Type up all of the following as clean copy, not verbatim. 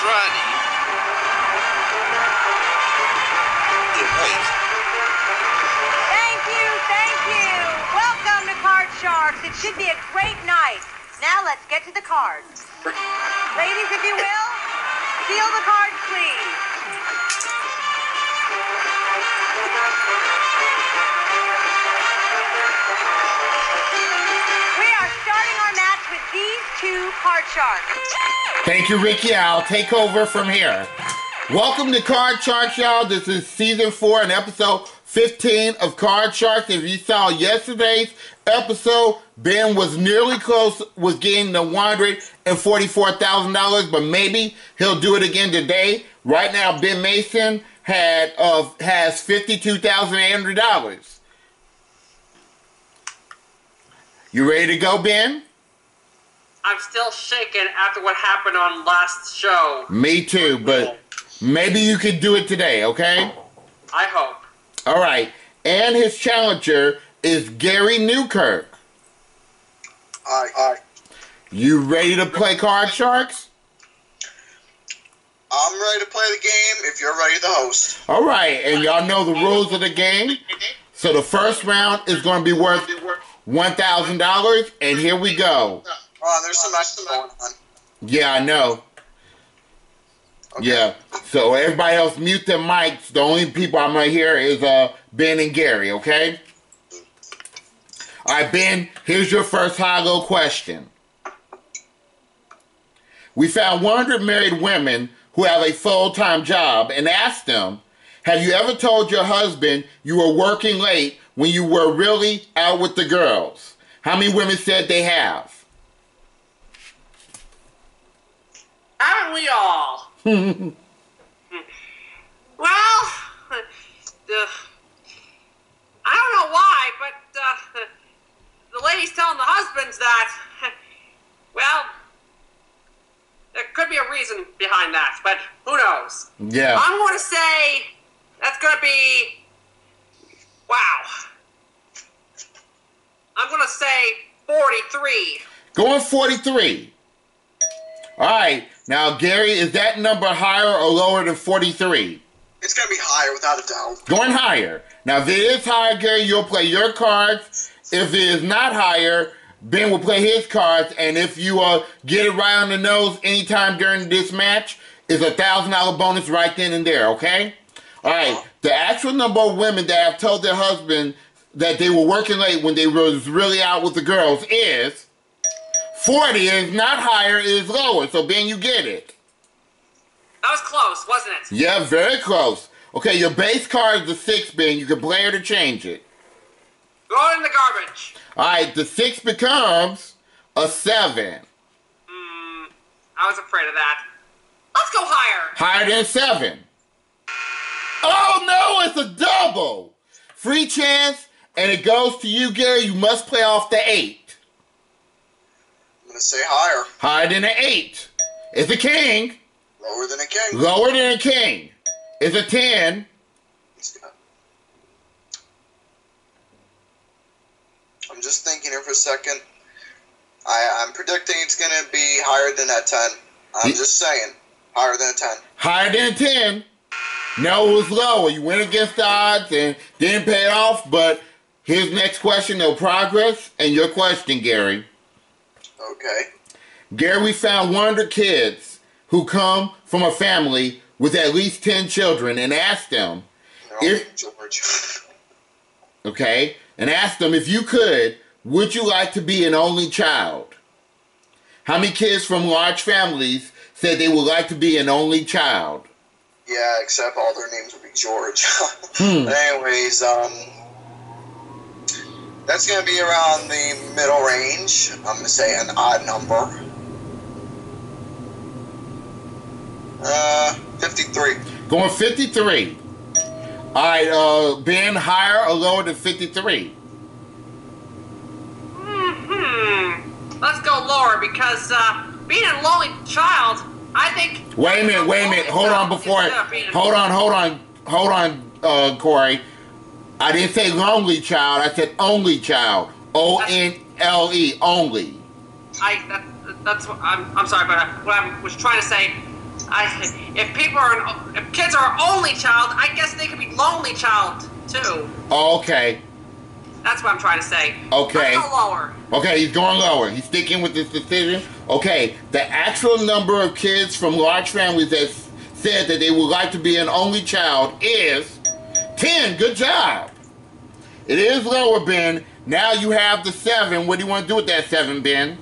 Ronnie. Thank you, thank you. Welcome to Card Sharks. It should be a great night. Now let's get to the cards. Ladies, if you will, seal the cards, please. We are starting our match with these two Card Sharks. Thank you, Ricky. I'll take over from here. Welcome to Card Sharks, y'all. This is season 4 and episode 15 of Card Sharks. If you saw yesterday's episode, Ben was nearly close with getting the $144,000, but maybe he'll do it again today. Right now, Ben Mason has $52,800. You ready to go, Ben? I'm still shaken after what happened on last show. Me too, but maybe you could do it today, okay? I hope. All right. And his challenger is Gary Newkirk. Aye. You ready to play Card Sharks? I'm ready to play the game if you're ready to host. All right. And y'all know the rules of the game. So the first round is going to be worth $1,000. And here we go. There's some action going on. Yeah, I know. Okay. Yeah. So everybody else mute their mics. The only people I'm going to hear is Ben and Gary, okay? All right, Ben, here's your first high-low question. We found 100 married women who have a full-time job and asked them, have you ever told your husband you were working late when you were really out with the girls? How many women said they have? Haven't we all? Well, I don't know why, but the lady's telling the husbands that, well, there could be a reason behind that, but who knows? Yeah. I'm going to say that's going to be, wow. I'm going to say 43. Going 43. All right. Now, Gary, is that number higher or lower than 43? It's going to be higher without a doubt. Going higher. Now, if it is higher, Gary, you'll play your cards. If it is not higher, Ben will play his cards. And if you get it right on the nose anytime during this match, it's a $1,000 bonus right then and there, okay? All right. The actual number of women that have told their husband that they were working late when they was really out with the girls is 40. Is not higher, it is lower. So, Ben, you get it. That was close, wasn't it? Yeah, very close. Okay, your base card is the 6, Ben. You can play it or change it. Throw it in the garbage. All right, the 6 becomes a 7. I was afraid of that. Let's go higher. Higher than 7. Oh, no, it's a double. Free chance, and it goes to you, Gary. You must play off the 8. I'm going to say higher. Higher than an 8. It's a king. Lower than a king. Lower than a king. It's a 10. I'm just thinking here for a second. I'm predicting it's going to be higher than that 10. I'm just saying. Higher than a 10. Higher than a 10. No, it was lower. You went against the odds and didn't pay it off, but here's next question, no progress, and your question, Gary. Okay. Gary, we found 100 kids who come from a family with at least 10 children and asked them if you could, would you like to be an only child? How many kids from large families said they would like to be an only child? Yeah, except all their names would be George. But anyways, that's going to be around the middle range. I'm going to say an odd number. 53. Going 53. All right, Ben, higher or lower than 53? Let's go lower because being a lonely child, I think. Wait a minute. Hold on, Corey. I didn't say lonely child. I said only child. O-N-L-E, only. That's what I'm sorry, but what I was trying to say, If kids are only child, I guess they could be lonely child too. Okay. That's what I'm trying to say. Okay. Let's go lower. Okay, he's going lower. He's sticking with this decision. Okay, the actual number of kids from large families that said that they would like to be an only child is 10. Good job. It is lower, Ben. Now you have the 7. What do you want to do with that 7, Ben?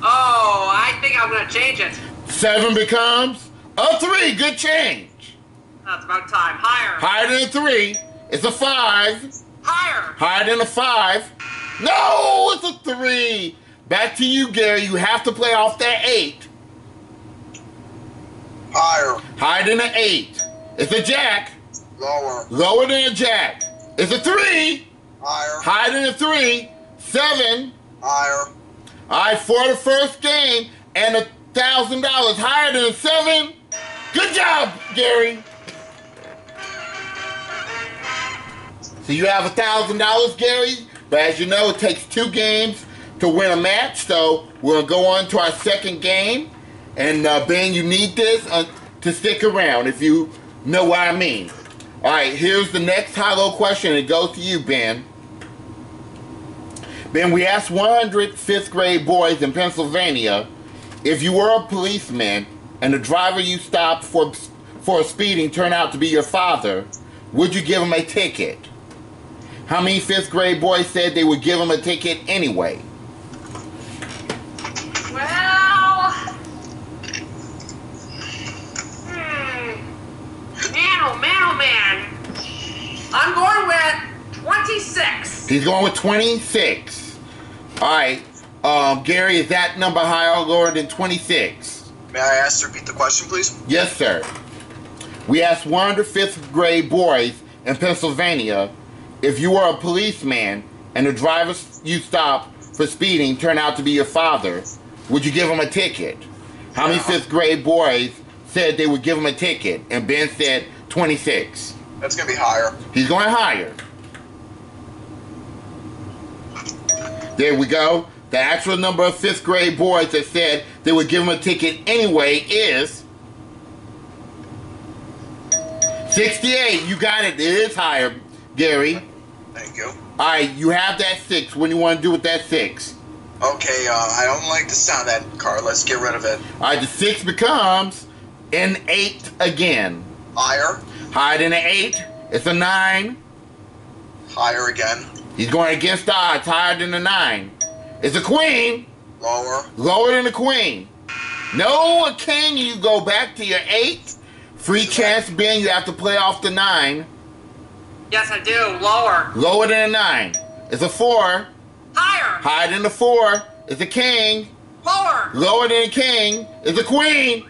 Oh, I think I'm going to change it. 7 becomes a 3. Good change. That's about time. Higher. Higher than a 3. It's a 5. Higher. Higher than a 5. No, it's a 3. Back to you, Gary. You have to play off that 8. Higher. Higher than an 8. It's a jack. Lower. Lower than a jack. It's a 3. Higher. Higher than a 3. 7. Higher. All right, for the first game and $1,000 higher than a 7. Good job, Gary. So you have $1,000, Gary. But as you know, it takes 2 games to win a match. So we're going to go on to our second game. And Ben, you need this to stick around, if you know what I mean. All right, here's the next high-low question. It goes to you, Ben. Ben, we asked 100 fifth grade boys in Pennsylvania, if you were a policeman and the driver you stopped for speeding turned out to be your father, would you give him a ticket? How many fifth grade boys said they would give him a ticket anyway? Well, man. I'm going with 26. He's going with 26. All right. Gary, is that number higher or lower than 26? May I ask to repeat the question, please? Yes, sir. We asked 100 fifth grade boys in Pennsylvania, if you were a policeman and the driver you stopped for speeding turned out to be your father, would you give him a ticket? How many fifth grade boys said they would give him a ticket? And Ben said 26. That's going to be higher. He's going higher. There we go. The actual number of fifth grade boys that said they would give him a ticket anyway is 68. You got it. It is higher, Gary. Thank you. All right, you have that 6. What do you want to do with that 6? Okay, I don't like the sound of that card. Let's get rid of it. All right, the 6 becomes an 8 again. Higher. Higher than an 8. It's a 9. Higher again. He's going against the odds. Higher than a 9. It's a queen. Lower. Lower than a queen. No, a king. You go back to your 8. Free chance, Ben. You have to play off the 9. Yes, I do. Lower. Lower than a 9. It's a 4. Higher. Higher than a 4. It's a king. Lower. Lower than a king. It's a queen.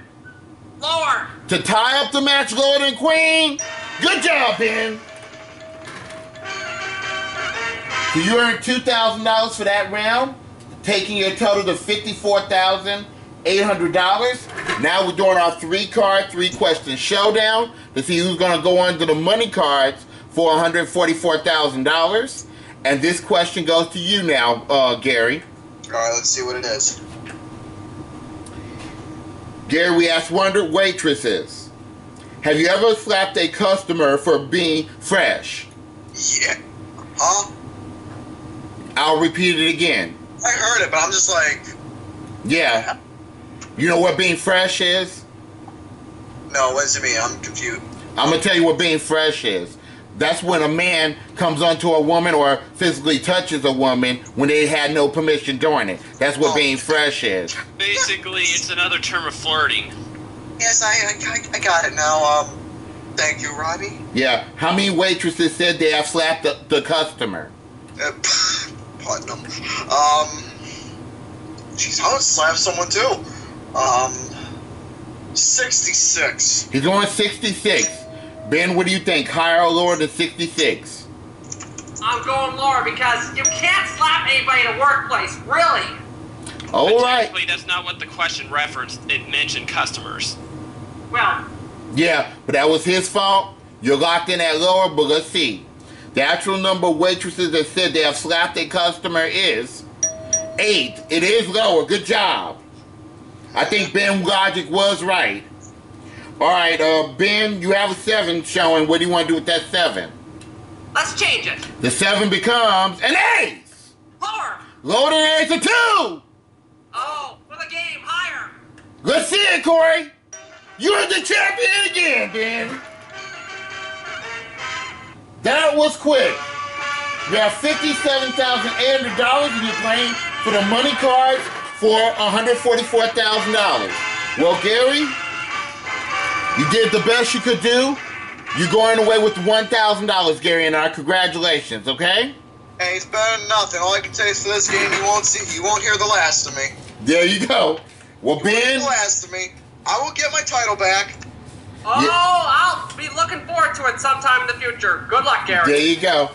Lower. To tie up the match, lower than queen. Good job, Ben. So you earned $2,000 for that round, taking your total to $54,800. Now we're doing our 3-card, 3-question showdown to see who's going to go under the money cards for $144,000. And this question goes to you now, Gary. All right, let's see what it is. Gary, we asked 100 waitresses, have you ever slapped a customer for being fresh? Yeah. Huh? I'll repeat it again. I heard it, but I'm just like... Yeah. You know what being fresh is? No, what does it mean? I'm confused. I'm going to tell you what being fresh is. That's when a man comes onto a woman or physically touches a woman when they had no permission doing it. That's what being fresh is. Basically, it's another term of flirting. Yes, I got it now. Thank you, Robbie. Yeah. How many waitresses said they have slapped the customer? Pardon them. Jeez, I would slap someone too. 66. He's going 66. Ben, what do you think? Higher or lower than 66? I'm going lower because you can't slap anybody in a workplace, really. All right. Technically, that's not what the question referenced. It mentioned customers. Well, Yeah, but that was his fault. You're locked in at lower, but let's see. The actual number of waitresses that said they have slapped a customer is 8. It is lower. Good job. I think Ben Logic was right. All right, Ben, you have a 7 showing. What do you want to do with that 7? Let's change it. The 7 becomes an ace. Lower. Lower than an ace, a 2. Oh, for the game, higher. Let's see it, Corey. You're the champion again, Ben. That was quick. You have $57,800 and you're playing for the money cards for $144,000. Well, Gary, you did the best you could do. You're going away with $1,000, Gary, and our congratulations, okay? Hey, it's better than nothing. All I can say is for this game, you won't hear the last of me. There you go. Well, You won't hear Ben, the last of me. I will get my title back. Oh, Yeah. I'll be looking forward to it sometime in the future. Good luck, Gary. there you go.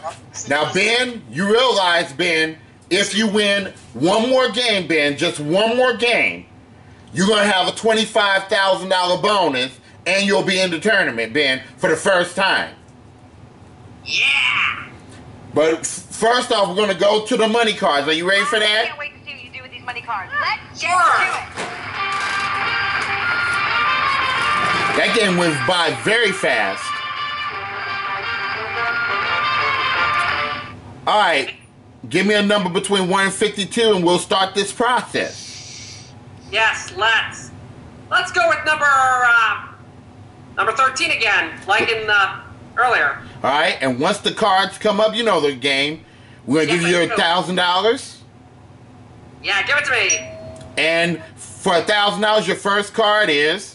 Now, Ben, you realize, Ben, if you win one more game, Ben, just one more game, you're going to have a $25,000 bonus, and you'll be in the tournament, Ben, for the first time. Yeah. But first off, we're going to go to the money cards. Are you ready for I that? can't wait to see what you do with these money cards. Let's get Sure. to it. That game went by very fast. All right, give me a number between 1 and 52, and we'll start this process. Yes, let's. Let's go with number 13 again, like in earlier. All right, and once the cards come up, you know the game. We're gonna Yes, give you I do. $1,000, Yeah, give it to me. and for $1,000, your first card is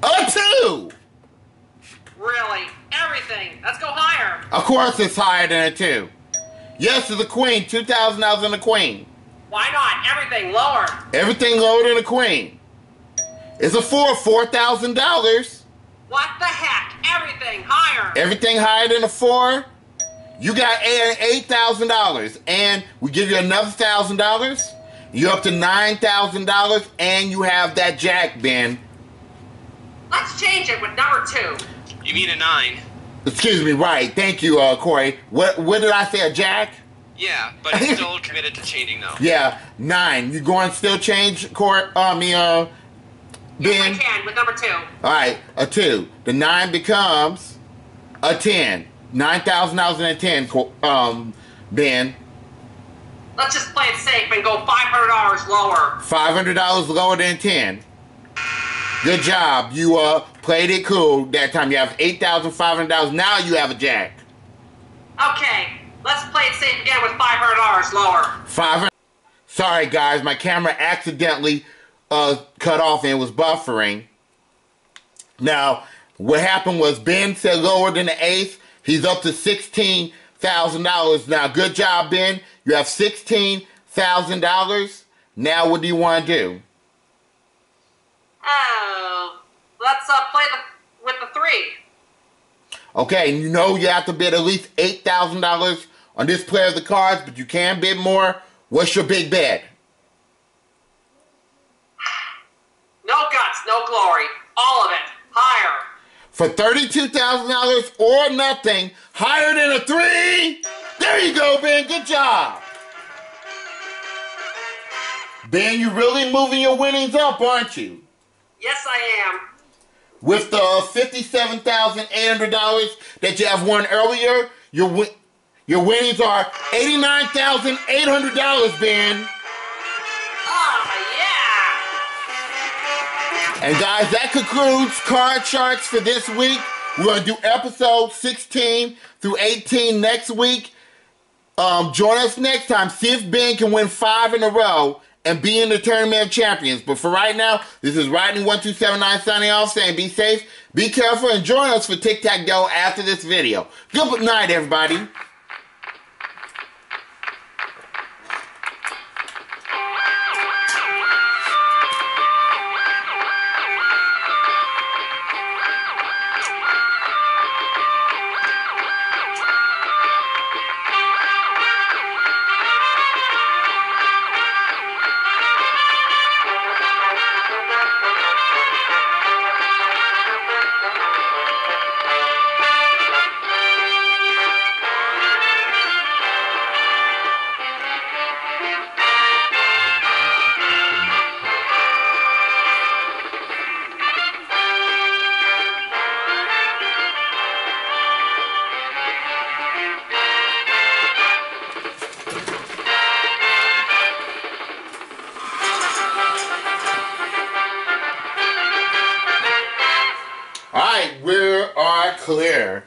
a 2. Really, everything. Let's go higher. Of course, it's higher than a 2. Yes, it's a queen. $2,000 on the queen. Why not? Everything lower. Everything lower than a queen. It's a 4. $4,000. What the heck? Everything higher. Everything higher than a 4. You got $8,000, and we give you another $1,000. You're up to $9,000, and you have that jack, Ben. Let's change it with number 2. You mean a 9? Excuse me, right? Thank you, Corey. What did I say? A jack? Yeah, but it's still committed to changing though. Yeah, 9. You going to still change, Corey? Yes, Ben. I can with number 2. All right, a 2. The 9 becomes a 10. $9,000 and a 10, Ben. Let's just play it safe and go $500 lower. $500 lower than 10. Good job. You played it cool that time. You have $8,500. Now you have a jack. Okay, let's play it safe again with $500 lower. 500. Sorry guys, my camera accidentally cut off and it was buffering. Now, what happened was Ben said lower than the ace. He's up to $16,000. Now, good job, Ben. You have $16,000. Now, what do you want to do? Oh, let's play with the 3. Okay, you know you have to bid at least $8,000 on this player of the cards, but you can bid more. What's your big bet? No guts, no glory. All of it. Higher. For $32,000 or nothing, higher than a 3. There you go, Ben. Good job. Ben, you're really moving your winnings up, aren't you? Yes, I am. With the $57,800 that you have won earlier, your winnings are $89,800, Ben. Oh, yeah. And guys, that concludes Card Sharks for this week. We're going to do episode 16 through 18 next week. Join us next time. See if Ben can win 5 in a row and be in the Tournament of Champions. But for right now, this is Rodney1279 signing off saying be safe, be careful, and join us for Tic-Tac-Dough after this video. Good night, everybody. clear